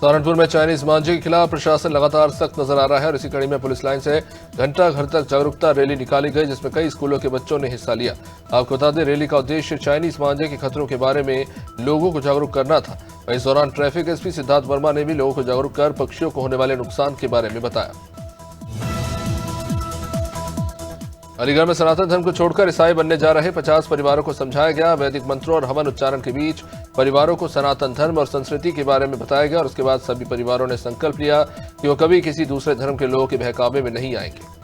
सहारनपुर में चाइनीज मांझे के खिलाफ प्रशासन लगातार सख्त नजर आ रहा है और इसी कड़ी में पुलिस लाइन से घंटा घर तक जागरूकता रैली निकाली गई, जिसमें कई स्कूलों के बच्चों ने हिस्सा लिया। आपको बता दें, रैली का उद्देश्य चाइनीज मांझे के खतरों के बारे में लोगों को जागरूक करना था। इस दौरान ट्रैफिक एसपी सिद्धार्थ वर्मा ने भी लोगों को जागरूक कर पक्षियों को होने वाले नुकसान के बारे में बताया। अलीगढ़ में सनातन धर्म को छोड़कर ईसाई बनने जा रहे 50 परिवारों को समझाया गया। वैदिक मंत्रों और हवन उच्चारण के बीच परिवारों को सनातन धर्म और संस्कृति के बारे में बताया गया और उसके बाद सभी परिवारों ने संकल्प लिया कि वो कभी किसी दूसरे धर्म के लोगों के बहकावे में नहीं आएंगे।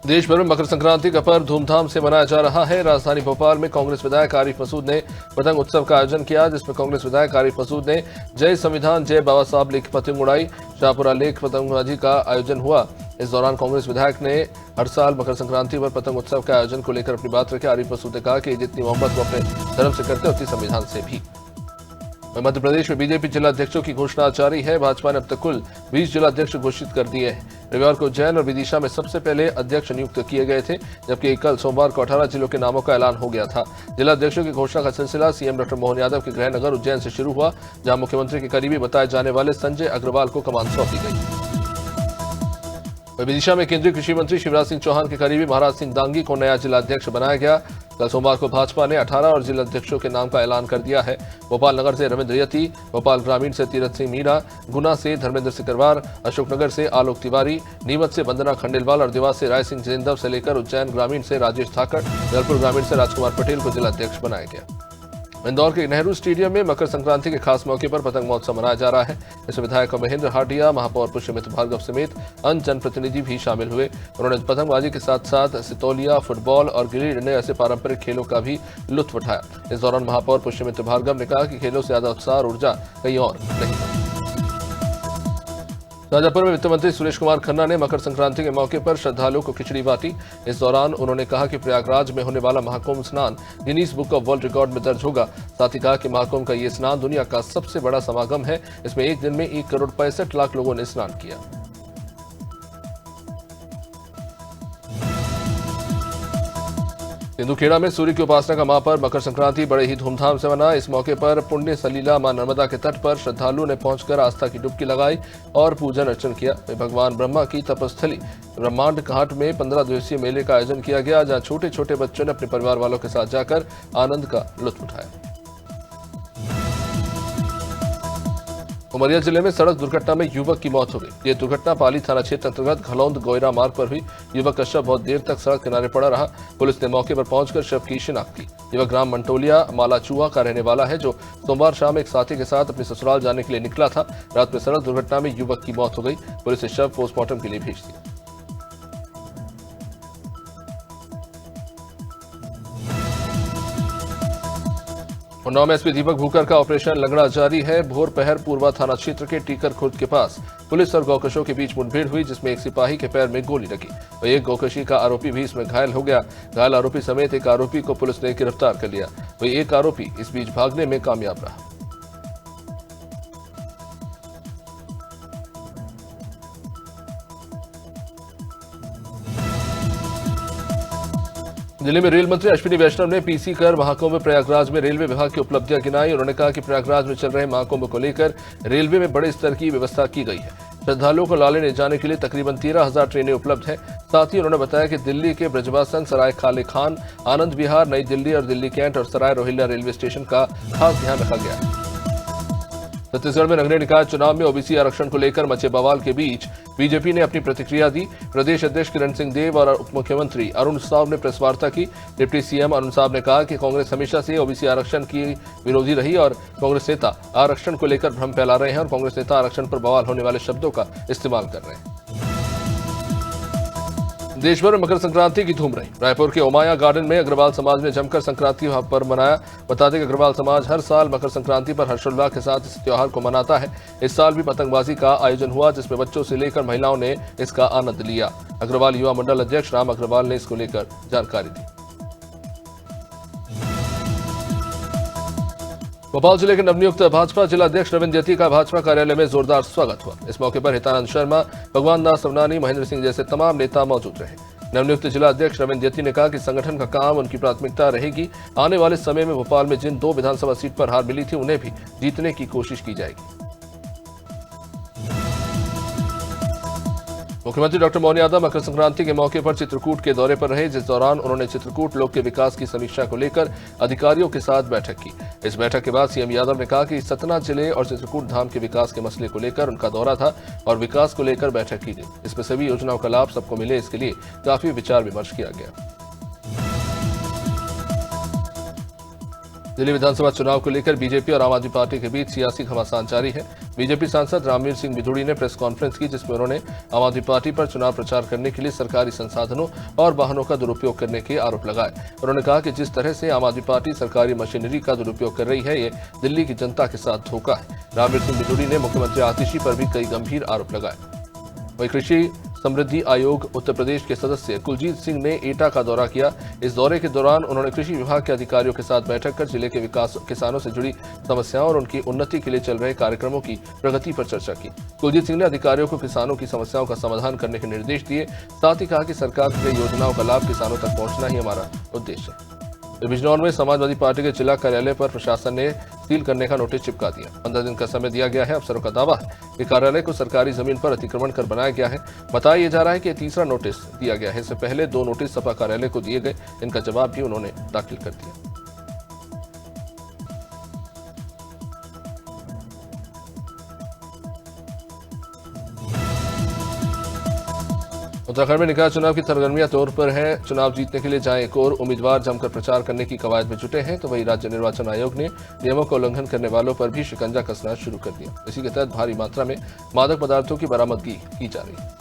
देश भर में मकर संक्रांति का पर्व धूमधाम से मनाया जा रहा है। राजधानी भोपाल में कांग्रेस विधायक आरिफ मसूद ने पतंग उत्सव का आयोजन किया, जिसमें कांग्रेस विधायक आरिफ मसूद ने जय संविधान जय बाबा साहब लिख पतंग उड़ाई। शाहपुरा लेक पतंगबाजी का आयोजन हुआ। इस दौरान कांग्रेस विधायक ने हर साल मकर संक्रांति पर पतंग उत्सव के आयोजन को लेकर अपनी बात रखी। आरिफ मसूद ने कहा कि जितनी मोहब्बत वो अपने धर्म से करते उतनी संविधान से भी। मध्य प्रदेश में बीजेपी जिलाध्यक्षों की घोषणा जारी है। भाजपा ने अब तक कुल 20 जिलाध्यक्ष घोषित कर दिए हैं। रविवार को उज्जैन और विदिशा में सबसे पहले अध्यक्ष नियुक्त किए गए थे, जबकि कल सोमवार को 18 जिलों के नामों का ऐलान हो गया था। जिलाध्यक्षों की घोषणा का सिलसिला सीएम डॉक्टर मोहन यादव के गृह नगर उज्जैन से शुरू हुआ, जहां मुख्यमंत्री के करीबी बताए जाने वाले संजय अग्रवाल को कमान सौंपी गई। विदिशा में केंद्रीय कृषि मंत्री शिवराज सिंह चौहान के करीबी महाराज सिंह दांगी को नया जिलाध्यक्ष बनाया गया। कल सोमवार को भाजपा ने 18 और जिलाध्यक्षों के नाम का ऐलान कर दिया है। भोपाल नगर से रविंद्र यति, भोपाल ग्रामीण से तीरथ सिंह मीणा, गुना से धर्मेंद्र सिकरवार, अशोकनगर से आलोक तिवारी, नीमच से वंदना खंडेलवाल और देवास से राय सिंह जेंदव से लेकर उज्जैन ग्रामीण से राजेश ठाकर, जयपुर ग्रामीण से राजकुमार पटेल को जिलाध्यक्ष बनाया गया। इंदौर के नेहरू स्टेडियम में मकर संक्रांति के खास मौके पर पतंग महोत्सव मनाया जा रहा है। इसमें विधायक महेंद्र हाटिया, महापौर पुष्यमित्र भार्गव समेत अन्य जनप्रतिनिधि भी शामिल हुए। उन्होंने पतंगबाजी के साथ साथ सितौलिया, फुटबॉल और गिल्ली डंडे ऐसे पारंपरिक खेलों का भी लुत्फ उठाया। इस दौरान महापौर पुष्यमित्र भार्गव ने कहा कि खेलों से ज्यादा उत्साह और ऊर्जा कहीं और नहीं। शाजापुर में वित्त मंत्री सुरेश कुमार खन्ना ने मकर संक्रांति के मौके पर श्रद्धालुओं को खिचड़ी बांटी। इस दौरान उन्होंने कहा कि प्रयागराज में होने वाला महाकुंभ स्नान Guinness book of world record में दर्ज होगा। साथ ही कहा कि महाकुंभ का ये स्नान दुनिया का सबसे बड़ा समागम है। इसमें एक दिन में 1,65,00,000 लोगों ने स्नान किया। सिंधुखेड़ा में सूर्य की उपासना का महापर्व मकर संक्रांति बड़े ही धूमधाम से मना। इस मौके पर पुण्य सलीला मां नर्मदा के तट पर श्रद्धालुओं ने पहुंचकर आस्था की डुबकी लगाई और पूजन अर्चन किया। भगवान ब्रह्मा की तपस्थली ब्रह्मांड घाट में 15 दिवसीय मेले का आयोजन किया गया, जहां छोटे छोटे बच्चों ने अपने परिवार वालों के साथ जाकर आनंद का लुत्फ उठाया। उमरिया जिले में सड़क दुर्घटना में युवक की मौत हो गई। यह दुर्घटना पाली थाना क्षेत्र अंतर्गत घलौंद गोयरा मार्ग पर हुई। युवक का शव बहुत देर तक सड़क किनारे पड़ा रहा। पुलिस ने मौके पर पहुंचकर शव की शिनाख्त की। युवक ग्राम मंटोलिया मालाचुआ का रहने वाला है, जो सोमवार शाम एक साथी के साथ अपने ससुराल जाने के लिए निकला था। रात में सड़क दुर्घटना में युवक की मौत हो गई। पुलिस ने शव पोस्टमार्टम के लिए भेज दिया। उन्नाव में एसपी दीपक भूकर का ऑपरेशन लंगड़ा जारी है। भोर पहर पूर्वा थाना क्षेत्र के टीकर खुर्द के पास पुलिस और गौकशों के बीच मुठभेड़ हुई, जिसमें एक सिपाही के पैर में गोली लगी। वहीं एक गौकशी का आरोपी भी इसमें घायल हो गया। घायल आरोपी समेत एक आरोपी को पुलिस ने गिरफ्तार कर लिया। वहीं एक आरोपी इस बीच भागने में कामयाब रहा। दिल्ली में रेल मंत्री अश्विनी वैष्णव ने पीसी कर महाकुंभ प्रयागराज में रेलवे विभाग की उपलब्धियां गिनाई। उन्होंने कहा कि प्रयागराज में चल रहे महाकुंभ को लेकर रेलवे में बड़े स्तर की व्यवस्था की गई है। श्रद्धालुओं को लाले ले जाने के लिए तकरीबन 13,000 ट्रेनें उपलब्ध हैं। साथ ही उन्होंने बताया कि दिल्ली के ब्रजवासन, सराय खाले खान, आनंद विहार, नई दिल्ली और दिल्ली कैंट और सराय रोहिल्ला रेलवे स्टेशन का खास ध्यान रखा गया है। छत्तीसगढ़ में नगरीय निकाय चुनाव में ओबीसी आरक्षण को लेकर मचे बवाल के बीच बीजेपी ने अपनी प्रतिक्रिया दी। प्रदेश अध्यक्ष किरण सिंह देव और उप मुख्यमंत्री अरुण साव ने प्रेस वार्ता की। डिप्टी सीएम अरुण साव ने कहा कि कांग्रेस हमेशा से ओबीसी आरक्षण की विरोधी रही और कांग्रेस नेता आरक्षण को लेकर भ्रम फैला रहे हैं और कांग्रेस नेता आरक्षण पर बवाल होने वाले शब्दों का इस्तेमाल कर रहे हैं। देश भर में मकर संक्रांति की धूम रही। रायपुर के ओमाया गार्डन में अग्रवाल समाज ने जमकर संक्रांति पर्व मनाया। बता दें कि अग्रवाल समाज हर साल मकर संक्रांति पर हर्षोल्लास के साथ इस त्योहार को मनाता है। इस साल भी पतंगबाजी का आयोजन हुआ, जिसमें बच्चों से लेकर महिलाओं ने इसका आनंद लिया। अग्रवाल युवा मंडल अध्यक्ष राम अग्रवाल ने इसको लेकर जानकारी दी। भोपाल जिले के नवनियुक्त भाजपा जिलाध्यक्ष रविंद्र यति का भाजपा कार्यालय में जोरदार स्वागत हुआ। इस मौके पर हितानंद शर्मा, भगवान दास सवनानी, महेंद्र सिंह जैसे तमाम नेता मौजूद रहे। नवनियुक्त जिला अध्यक्ष रविंद्र जैती ने कहा कि संगठन का काम उनकी प्राथमिकता रहेगी। आने वाले समय में भोपाल में जिन 2 विधानसभा सीट पर हार मिली थी उन्हें भी जीतने की कोशिश की जाएगी। मुख्यमंत्री डॉक्टर मोहन यादव मकर संक्रांति के मौके पर चित्रकूट के दौरे पर रहे, जिस दौरान उन्होंने चित्रकूट लोक के विकास की समीक्षा को लेकर अधिकारियों के साथ बैठक की। इस बैठक के बाद सीएम यादव ने कहा कि सतना जिले और चित्रकूट धाम के विकास के मसले को लेकर उनका दौरा था और विकास को लेकर बैठक की गई। इसमें सभी योजनाओं का लाभ सबको मिले, इसके लिए काफी विचार विमर्श किया गया। दिल्ली विधानसभा चुनाव को लेकर बीजेपी और आम आदमी पार्टी के बीच सियासी घमासान जारी है। बीजेपी सांसद रामवीर सिंह बिधूड़ी ने प्रेस कॉन्फ्रेंस की, जिसमें उन्होंने आम आदमी पार्टी पर चुनाव प्रचार करने के लिए सरकारी संसाधनों और वाहनों का दुरुपयोग करने के आरोप लगाए। उन्होंने कहा कि जिस तरह से आम आदमी पार्टी सरकारी मशीनरी का दुरुपयोग कर रही है, ये दिल्ली की जनता के साथ धोखा है। रामवीर सिंह बिधूड़ी ने मुख्यमंत्री आतिशी पर भी कई गंभीर आरोप लगाए। वहीं कृषि समृद्धि आयोग उत्तर प्रदेश के सदस्य कुलजीत सिंह ने एटा का दौरा किया। इस दौरे के दौरान उन्होंने कृषि विभाग के अधिकारियों के साथ बैठक कर जिले के विकास, किसानों से जुड़ी समस्याओं और उनकी उन्नति के लिए चल रहे कार्यक्रमों की प्रगति पर चर्चा की। कुलजीत सिंह ने अधिकारियों को किसानों की समस्याओं का समाधान करने के निर्देश दिए। साथ ही कहा कि सरकार की योजनाओं का लाभ किसानों तक पहुंचना ही हमारा उद्देश्य है। बिजनौर में समाजवादी पार्टी के जिला कार्यालय पर प्रशासन ने सील करने का नोटिस चिपका दिया। 15 दिन का समय दिया गया है। अफसरों का दावा है कि कार्यालय को सरकारी जमीन पर अतिक्रमण कर बनाया गया है। बताया जा रहा है कि तीसरा नोटिस दिया गया है। इससे पहले 2 नोटिस सपा कार्यालय को दिए गए, इनका जवाब भी उन्होंने दाखिल कर दिया। उत्तराखंड में निकाय चुनाव की सरगर्मियां तौर पर है। चुनाव जीतने के लिए जहां एक और उम्मीदवार जमकर प्रचार करने की कवायद में जुटे हैं, तो वहीं राज्य निर्वाचन आयोग ने नियमों का उल्लंघन करने वालों पर भी शिकंजा कसना शुरू कर दिया। इसी के तहत भारी मात्रा में मादक पदार्थों की बरामदगी की जा रही है।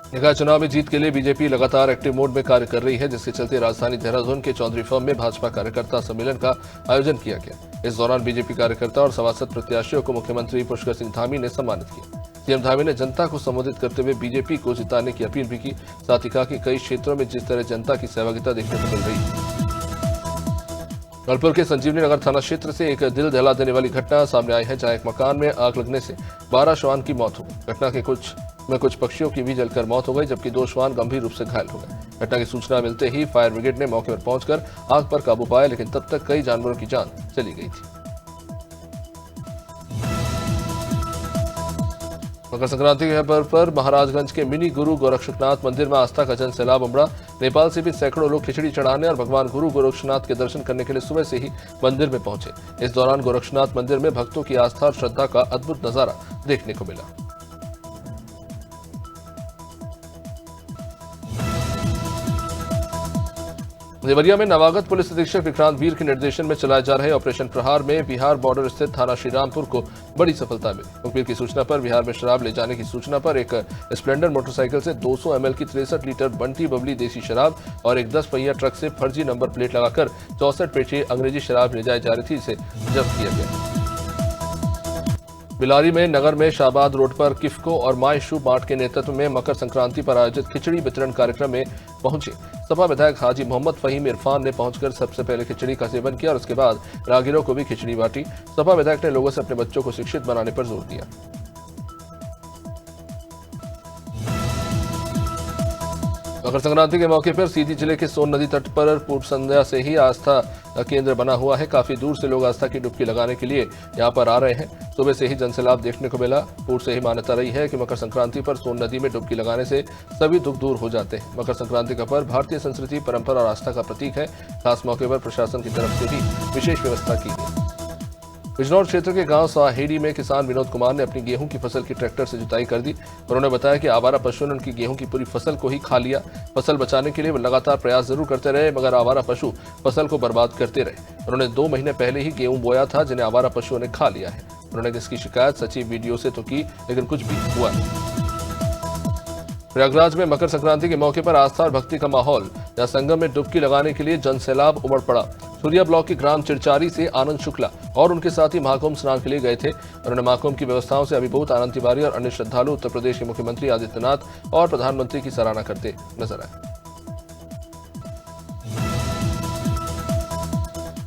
निकाय चुनाव में जीत के लिए बीजेपी लगातार एक्टिव मोड में कार्य कर रही है, जिसके चलते राजधानी देहरादून के चौधरी फॉर्म में भाजपा कार्यकर्ता सम्मेलन का आयोजन किया गया। इस दौरान बीजेपी कार्यकर्ता और सभासद प्रत्याशियों को मुख्यमंत्री पुष्कर सिंह धामी ने सम्मानित किया। सीएम धामी ने जनता को संबोधित करते हुए बीजेपी को जिताने की अपील भी की। साथ ही कहा कि कई क्षेत्रों में जिस तरह जनता की सहभागिता देखने को मिल रही है। जबलपुर के संजीवनी नगर थाना क्षेत्र से एक दिल दहला देने वाली घटना सामने आई है, जहां एक मकान में आग लगने से 12 श्वान की मौत हो गई। घटना के कुछ पक्षियों की भी जलकर मौत हो गई, जबकि 2 श्वान गंभीर रूप से घायल हो गए। घटना की सूचना मिलते ही फायर ब्रिगेड ने मौके पर पहुंचकर आग पर काबू पाया, लेकिन तब तक कई जानवरों की जान चली गई थी। मकर संक्रांति के पर्व पर महाराजगंज के मिनी गुरु गोरक्षनाथ मंदिर में आस्था का जन सैलाब उमड़ा। नेपाल से भी सैकड़ों लोग खिचड़ी चढ़ाने और भगवान गुरु गोरक्षनाथ के दर्शन करने के लिए सुबह से ही मंदिर में पहुंचे। इस दौरान गोरक्षनाथ मंदिर में भक्तों की आस्था और श्रद्धा का अद्भुत नजारा देखने को मिला। देवरिया में नवागत पुलिस अधीक्षक विक्रांत वीर के निर्देशन में चलाए जा रहे ऑपरेशन प्रहार में बिहार बॉर्डर स्थित थाना श्रीरामपुर को बड़ी सफलता मिली। मुखबिर की सूचना पर बिहार में शराब ले जाने की सूचना पर एक स्प्लेंडर मोटरसाइकिल से 200 ml की 63 लीटर बंटी बबली देसी शराब और एक 10 पहिया ट्रक से फर्जी नंबर प्लेट लगाकर 64 पेटी अंग्रेजी शराब ले जाई जा रही थी, इसे जब्त किया गया। बिलारी में नगर में शाहबाद रोड पर किफको और माई शू मार्ट के नेतृत्व में मकर संक्रांति पर आयोजित खिचड़ी वितरण कार्यक्रम में पहुंचे सपा विधायक हाजी मोहम्मद फहीम इरफान ने पहुंचकर सबसे पहले खिचड़ी का सेवन किया और उसके बाद राहगीरों को भी खिचड़ी बांटी। सपा विधायक ने लोगों से अपने बच्चों को शिक्षित बनाने पर जोर दिया। मकर संक्रांति के मौके पर सीधी जिले के सोन नदी तट पर पूर्व संध्या से ही आस्था केंद्र बना हुआ है। काफी दूर से लोग आस्था की डुबकी लगाने के लिए यहां पर आ रहे हैं। सुबह से ही जनसैलाब देखने को मिला। पूर्व से ही मान्यता रही है कि मकर संक्रांति पर सोन नदी में डुबकी लगाने से सभी दुख दूर हो जाते हैं। मकर संक्रांति का पर्व भारतीय संस्कृति, परंपरा और आस्था का प्रतीक है। खास मौके पर प्रशासन की तरफ से भी विशेष व्यवस्था की गई। बिजनौर क्षेत्र के गांव साहेड़ी में किसान विनोद कुमार ने अपनी गेहूं की फसल की ट्रैक्टर से जुताई कर दी। उन्होंने बताया कि आवारा पशुओं ने उनकी गेहूं की पूरी फसल को ही खा लिया। फसल बचाने के लिए वो लगातार प्रयास जरूर करते रहे, मगर आवारा पशु फसल को बर्बाद करते रहे। उन्होंने 2 महीने पहले ही गेहूं बोया था, जिन्हें आवारा पशुओं ने खा लिया है। उन्होंने इसकी शिकायत सचिव वीडियो से तो की, लेकिन कुछ भी हुआ नहीं। प्रयागराज में मकर संक्रांति के मौके पर आस्था और भक्ति का माहौल, जहां संगम में डुबकी लगाने के लिए जनसैलाब उमड़ पड़ा। सूर्या ब्लॉक के ग्राम चिरचारी से आनंद शुक्ला और उनके साथी महाकुंभ स्नान के लिए गए थे। उन्होंने महाकुंभ की व्यवस्थाओं से अभिभूत आनंद तिवारी और अन्य श्रद्धालु उत्तर प्रदेश के मुख्यमंत्री आदित्यनाथ और प्रधानमंत्री की सराहना करते नजर आए।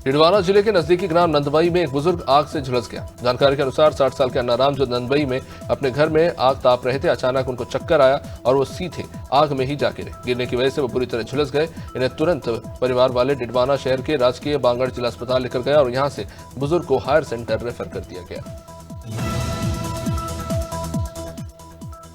डिडवाना जिले के नजदीकी ग्राम नंदबई में एक बुजुर्ग आग से झुलस गया। जानकारी के अनुसार 60 साल के अन्नाराम जो नंदबई में अपने घर में आग ताप रहे थे, अचानक उनको चक्कर आया और वो सीधे आग में ही जा गिरे। गिरने की वजह से वो बुरी तरह झुलस गए। इन्हें तुरंत परिवार वाले डिडवाना शहर के राजकीय बांगड़ जिला अस्पताल लेकर गया और यहां से बुजुर्ग को हायर सेंटर रेफर कर दिया गया।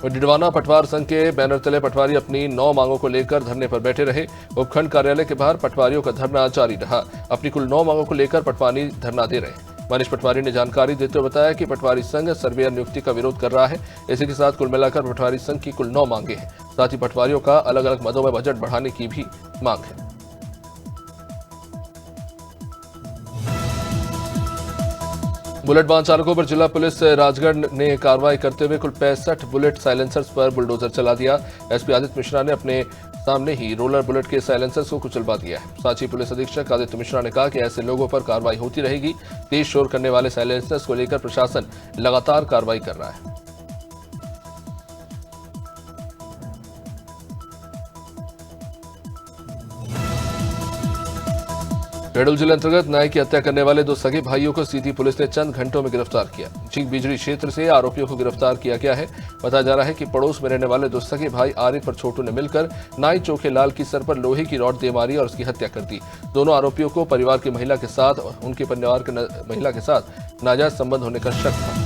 डिडवाना पटवार संघ के बैनर तले पटवारी अपनी 9 मांगों को लेकर धरने पर बैठे रहे। उपखंड कार्यालय के बाहर पटवारियों का धरना जारी रहा। अपनी कुल 9 मांगों को लेकर पटवारी धरना दे रहे। मनीष पटवारी ने जानकारी देते हुए बताया कि पटवारी संघ सर्वेयर नियुक्ति का विरोध कर रहा है। इसी के साथ कुल मिलाकर पटवारी संघ की कुल 9 मांगे हैं। साथ ही पटवारियों का अलग अलग मदों में बजट बढ़ाने की भी मांग है। बुलेट वाहन चालकों पर जिला पुलिस राजगढ़ ने कार्रवाई करते हुए कुल 65 बुलेट साइलेंसर्स पर बुलडोजर चला दिया। एसपी आदित्य मिश्रा ने अपने सामने ही रोलर बुलेट के साइलेंसर्स को कुचलवा दिया है। साथ ही पुलिस अधीक्षक आदित्य मिश्रा ने कहा कि ऐसे लोगों पर कार्रवाई होती रहेगी। तेज शोर करने वाले साइलेंसर्स को लेकर प्रशासन लगातार कार्रवाई कर रहा है। शहडोल जिले अंतर्गत नाई की हत्या करने वाले 2 सगे भाइयों को सीधी पुलिस ने चंद घंटों में गिरफ्तार किया। चीख बिजली क्षेत्र से आरोपियों को गिरफ्तार किया गया है। बताया जा रहा है कि पड़ोस में रहने वाले 2 सगे भाई आरिफ और छोटू ने मिलकर नाई चोखे लाल की सर पर लोहे की रॉड दे मारी और उसकी हत्या कर दी। दोनों आरोपियों को परिवार की महिला के साथ उनके परिवार के महिला के साथ नाजायज संबंध होने का शक था।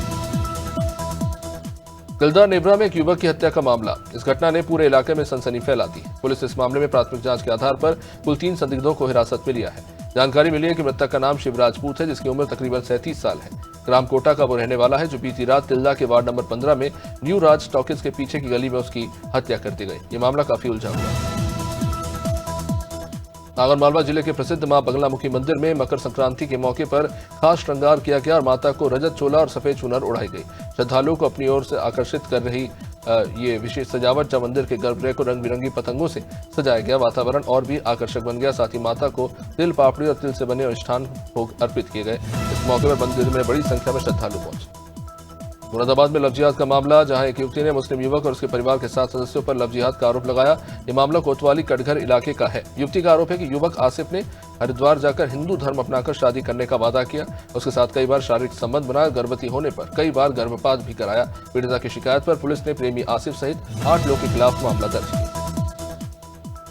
किल्दार नेबरा में एक युवक की हत्या का मामला। इस घटना ने पूरे इलाके में सनसनी फैला दी। पुलिस इस मामले में प्राथमिक जांच के आधार पर कुल 3 संदिग्धों को हिरासत में लिया है। जानकारी मिली है कि मृतक का नाम शिव राजपूत है, जिसकी उम्र तकरीबन 37 साल है। ग्राम कोटा का वो रहने वाला है, जो बीती रात तिल्दा के वार्ड नंबर 15 में न्यू राज टॉकीज के पीछे की गली में उसकी हत्या कर दी गई। ये मामला काफी उलझा हुआ। आगरमालवा जिले के प्रसिद्ध मां बगलामुखी मंदिर में मकर संक्रांति के मौके पर खास श्रृंगार किया गया और माता को रजत चोला और सफेद चुनर उड़ाई गई। श्रद्धालुओं को अपनी ओर से आकर्षित कर रही ये विशेष सजावट जब मंदिर के गर्भगृह को रंग बिरंगी पतंगों से सजाया गया। वातावरण और भी आकर्षक बन गया। साथ ही माता को तिल पापड़ी और तिल से बने मिष्ठान भोग अर्पित किए गए। इस मौके पर मंदिर में बड़ी संख्या में श्रद्धालु पहुंचे। मुरादाबाद में लव जिहाद का मामला, जहां एक युवती ने मुस्लिम युवक और उसके परिवार के 7 सदस्यों पर लव जिहाद का आरोप लगाया। ये मामला कोतवाली कटघर इलाके का है। युवती का आरोप है कि युवक आसिफ ने हरिद्वार जाकर हिंदू धर्म अपनाकर शादी करने का वादा किया। उसके साथ कई बार शारीरिक संबंध बनाया। गर्भवती होने पर कई बार गर्भपात भी कराया। पीड़िता की शिकायत पर पुलिस ने प्रेमी आसिफ सहित 8 लोगों के खिलाफ मामला दर्ज किया।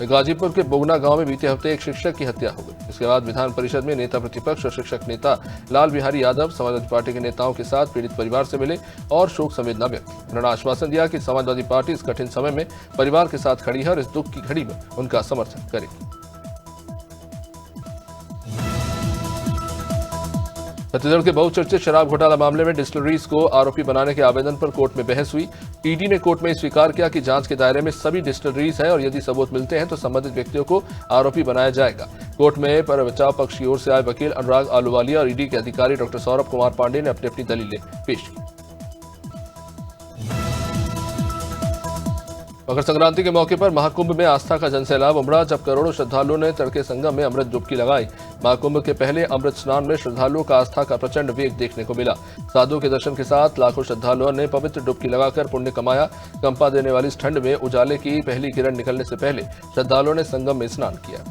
गाजीपुर के बोगना गांव में बीते हफ्ते एक शिक्षक की हत्या हो गई। इसके बाद विधान परिषद में नेता प्रतिपक्ष और शिक्षक नेता लाल बिहारी यादव समाजवादी पार्टी के नेताओं के साथ पीड़ित परिवार से मिले और शोक संवेदना व्यक्त की। उन्होंने आश्वासन दिया कि समाजवादी पार्टी इस कठिन समय में परिवार के साथ खड़ी है और इस दुख की घड़ी में उनका समर्थन करेगी। छत्तीसगढ़ के बहुचर्चित शराब घोटाला मामले में डिस्टिलरीज को आरोपी बनाने के आवेदन पर कोर्ट में बहस हुई। ईडी ने कोर्ट में स्वीकार किया कि जांच के दायरे में सभी डिस्टिलरीज है और यदि सबूत मिलते हैं तो संबंधित व्यक्तियों को आरोपी बनाया जाएगा। कोर्ट में पर बचाव पक्ष की ओर से आए वकील अनुराग आलूवालिया और ईडी के अधिकारी डॉक्टर सौरभ कुमार पांडे ने अपनी अपनी दलीलें पेश की। मकर संक्रांति के मौके पर महाकुंभ में आस्था का जनसैलाब उमड़ा। जब करोड़ों श्रद्धालुओं ने तड़के संगम में अमृत डुबकी लगाई। महाकुंभ के पहले अमृत स्नान में श्रद्धालुओं का आस्था का प्रचंड वेग देखने को मिला। साधुओं के दर्शन के साथ लाखों श्रद्धालुओं ने पवित्र डुबकी लगाकर पुण्य कमाया। कंपा देने वाली इस ठंड में उजाले की पहली किरण निकलने से पहले श्रद्धालुओं ने संगम में स्नान किया।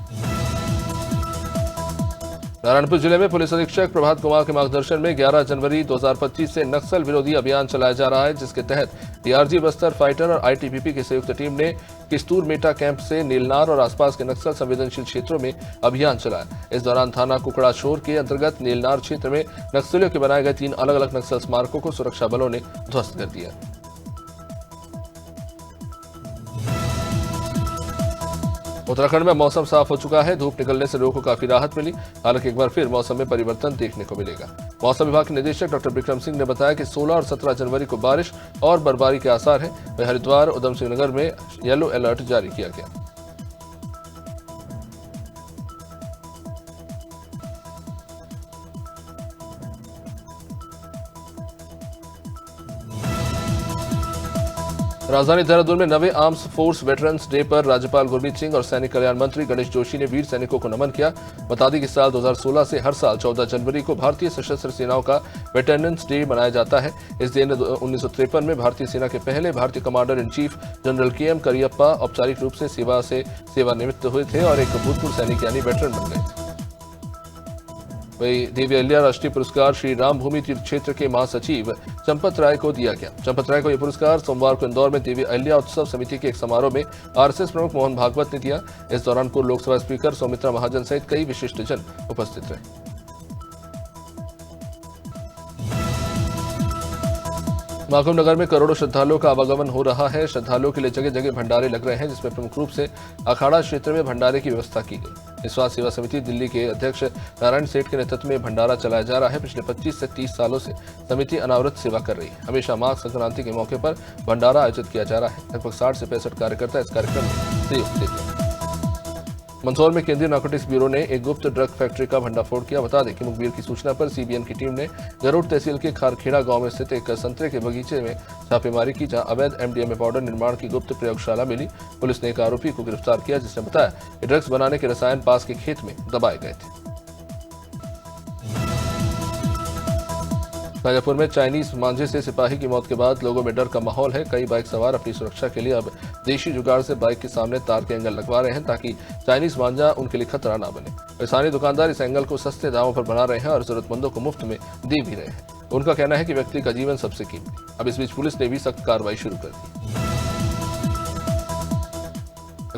नारायणपुर जिले में पुलिस अधीक्षक प्रभात कुमार के मार्गदर्शन में 11 जनवरी 2025 से नक्सल विरोधी अभियान चलाया जा रहा है, जिसके तहत डीआरजी बस्तर फाइटर और आईटीबीपी की संयुक्त टीम ने किस्तूर मेटा कैंप से नीलनार और आसपास के नक्सल संवेदनशील क्षेत्रों में अभियान चलाया। इस दौरान थाना कुकड़ा शोर के अंतर्गत नीलनार क्षेत्र में नक्सलियों के बनाए गए 3 अलग अलग नक्सल स्मारकों को सुरक्षा बलों ने ध्वस्त कर दिया। उत्तराखंड में मौसम साफ हो चुका है। धूप निकलने से लोगों को काफी राहत मिली। हालांकि एक बार फिर मौसम में परिवर्तन देखने को मिलेगा। मौसम विभाग के निदेशक डॉक्टर विक्रम सिंह ने बताया कि 16 और 17 जनवरी को बारिश और बर्फबारी के आसार हैं। वहीं हरिद्वार उधम सिंह नगर में येलो अलर्ट जारी किया गया। राजधानी देहरादून में 9वें आर्म्स फोर्स वेटरन्स डे पर राज्यपाल गुरमीत सिंह और सैनिक कल्याण मंत्री गणेश जोशी ने वीर सैनिकों को नमन किया। बता दें कि साल 2016 से हर साल 14 जनवरी को भारतीय सशस्त्र सेनाओं का वेटरन्स डे मनाया जाता है। इस दिन 1953 में भारतीय सेना के पहले भारतीय commander in chief general KM Cariappa औपचारिक रूप से सेवानिवृत्त हुए थे और एक भूतपूर्व सैनिक यानी वेटरन बन गए थे। वही देवी अहिल्या राष्ट्रीय पुरस्कार श्री राम भूमि तीर्थ क्षेत्र के महासचिव चंपत राय को दिया गया। चंपत राय को यह पुरस्कार सोमवार को इंदौर में देवी अहिल्या उत्सव समिति के एक समारोह में आरएसएस प्रमुख मोहन भागवत ने दिया। इस दौरान पूर्व लोकसभा स्पीकर सौमित्रा महाजन सहित कई विशिष्ट जन उपस्थित रहे। माकुम नगर में करोड़ों श्रद्धालुओं का आवागमन हो रहा है। श्रद्धालुओं के लिए जगह जगह भंडारे लग रहे हैं, जिसमें प्रमुख रूप से अखाड़ा क्षेत्र में भंडारे की व्यवस्था की गई। निस्वार्थ सेवा समिति दिल्ली के अध्यक्ष नारायण सेठ के नेतृत्व में भंडारा चलाया जा रहा है। पिछले 25 से 30 सालों से समिति अनावरत सेवा कर रही है। हमेशा माघ संक्रांति के मौके पर भंडारा आयोजित किया जा रहा है। लगभग 60 से 65 कार्यकर्ता इस कार्यक्रम में सहयोग देते हैं। मंदसौर में केंद्रीय नारकोटिक्स ब्यूरो ने एक गुप्त ड्रग फैक्ट्री का भंडाफोड़ किया। बता दें कि मुखबिर की सूचना पर सीबीएन की टीम ने गरुड़ तहसील के खारखेड़ा गांव में स्थित एक संतरे के बगीचे में छापेमारी की, जहां अवैध एमडीएमए पाउडर निर्माण की गुप्त प्रयोगशाला मिली। पुलिस ने एक आरोपी को गिरफ्तार किया, जिसने बताया कि ड्रग्स बनाने के रसायन पास के खेत में दबाए गए थे। शाजापुर में चाइनीज मांझे से सिपाही की मौत के बाद लोगों में डर का माहौल है। कई बाइक सवार अपनी सुरक्षा के लिए अब देशी जुगाड़ से बाइक के सामने तार के एंगल लगवा रहे हैं, ताकि चाइनीज मांझा उनके लिए खतरा न बने। स्थानीय दुकानदार इस एंगल को सस्ते दामों पर बना रहे हैं और जरूरतमंदों को मुफ्त में दे भी रहे हैं। उनका कहना है कि व्यक्ति का जीवन सबसे कीमती। अब इस बीच पुलिस ने भी सख्त कार्रवाई शुरू कर दी।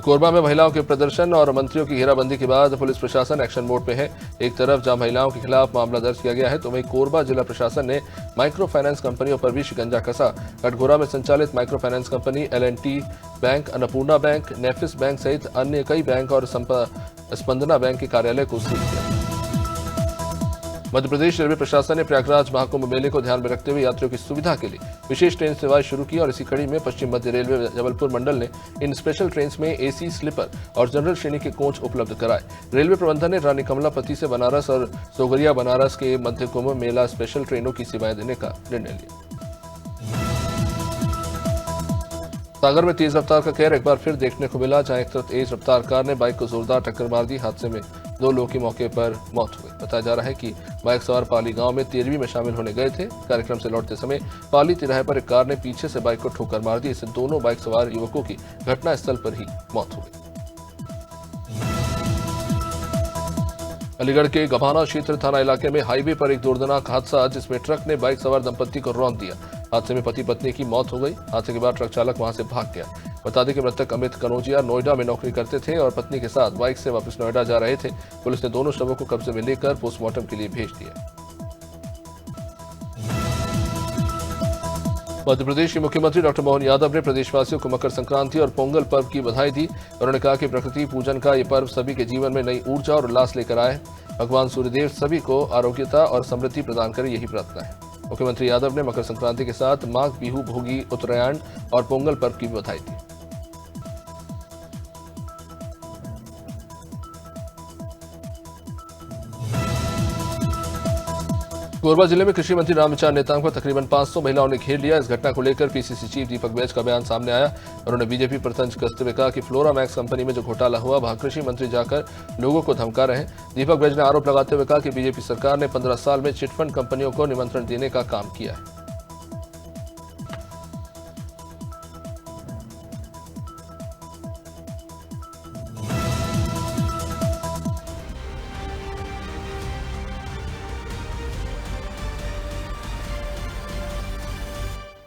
कोरबा में महिलाओं के प्रदर्शन और मंत्रियों की घेराबंदी के बाद पुलिस प्रशासन एक्शन मोड में है। एक तरफ जहां महिलाओं के खिलाफ मामला दर्ज किया गया है, तो वहीं कोरबा जिला प्रशासन ने माइक्रो फाइनेंस कंपनियों पर भी शिकंजा कसा। कटघोरा में संचालित micro finance company L&T bank, Annapurna bank, नेफिस बैंक सहित अन्य कई बैंक और स्पंदना बैंक के कार्यालय को सील किया। मध्य प्रदेश रेलवे प्रशासन ने प्रयागराज महाकुंभ मेले को ध्यान में रखते हुए यात्रियों की सुविधा के लिए विशेष ट्रेन सेवाएं शुरू की और इसी कड़ी में पश्चिम मध्य रेलवे जबलपुर मंडल ने इन स्पेशल ट्रेन में एसी, स्लीपर और जनरल श्रेणी के कोच उपलब्ध कराए। रेलवे प्रबंधन ने रानी कमलापति से बनारस और सोगरिया बनारस के मध्य कुंभ मेला स्पेशल ट्रेनों की सेवाएं देने का निर्णय लिया। सागर में तेज रफ्तार का कहर एक बार फिर देखने को मिला, जहां एक तेज रफ्तार कार ने बाइक को जोरदार टक्कर मार दी। हादसे में 2 लोगों की मौके पर मौत हो गई। बताया जा रहा है कि बाइक सवार पाली गांव में 13वीं में शामिल होने गए थे। कार्यक्रम से लौटते समय पाली तिराहे पर एक कार ने पीछे से बाइक को ठोकर मार दी। इससे दोनों बाइक सवार युवकों की घटनास्थल पर ही मौत हो गई। अलीगढ़ के गभाना क्षेत्र थाना इलाके में हाईवे पर एक दर्दनाक हादसा, जिसमें ट्रक ने बाइक सवार दंपत्ति को रौंद दिया। हादसे में पति पत्नी की मौत हो गई। हादसे के बाद ट्रक चालक वहां से भाग गया। बता दें कि मृतक अमित कनौजिया नोएडा में नौकरी करते थे और पत्नी के साथ बाइक से वापस नोएडा जा रहे थे। पुलिस ने दोनों शवों को कब्जे में लेकर पोस्टमार्टम के लिए भेज दिया। मध्य प्रदेश के मुख्यमंत्री डॉक्टर मोहन यादव ने प्रदेशवासियों को मकर संक्रांति और पोंगल पर्व की बधाई दी। उन्होंने कहा कि प्रकृति पूजन का ये पर्व सभी के जीवन में नई ऊर्जा और उल्लास लेकर आए। भगवान सूर्यदेव सभी को आरोग्यता और समृद्धि प्रदान करे, यही प्रार्थना है। मुख्यमंत्री यादव ने मकर संक्रांति के साथ माघ, बिहू, भोगी, उत्तरायण और पोंगल पर्व की बधाई दी। कोरबा जिले में कृषि मंत्री रामविचार नेताम को तकरीबन 500 महिलाओं ने घेर लिया। इस घटना को लेकर पीसीसी चीफ दीपक बैज का बयान सामने आया। उन्होंने बीजेपी पर तंज कसते हुए कहा कि फ्लोरा मैक्स कंपनी में जो घोटाला हुआ, वहां कृषि मंत्री जाकर लोगों को धमका रहे हैं। दीपक बैज ने आरोप लगाते हुए कहा कि बीजेपी सरकार ने 15 साल में चिटफंड कंपनियों को निमंत्रण देने का काम किया है।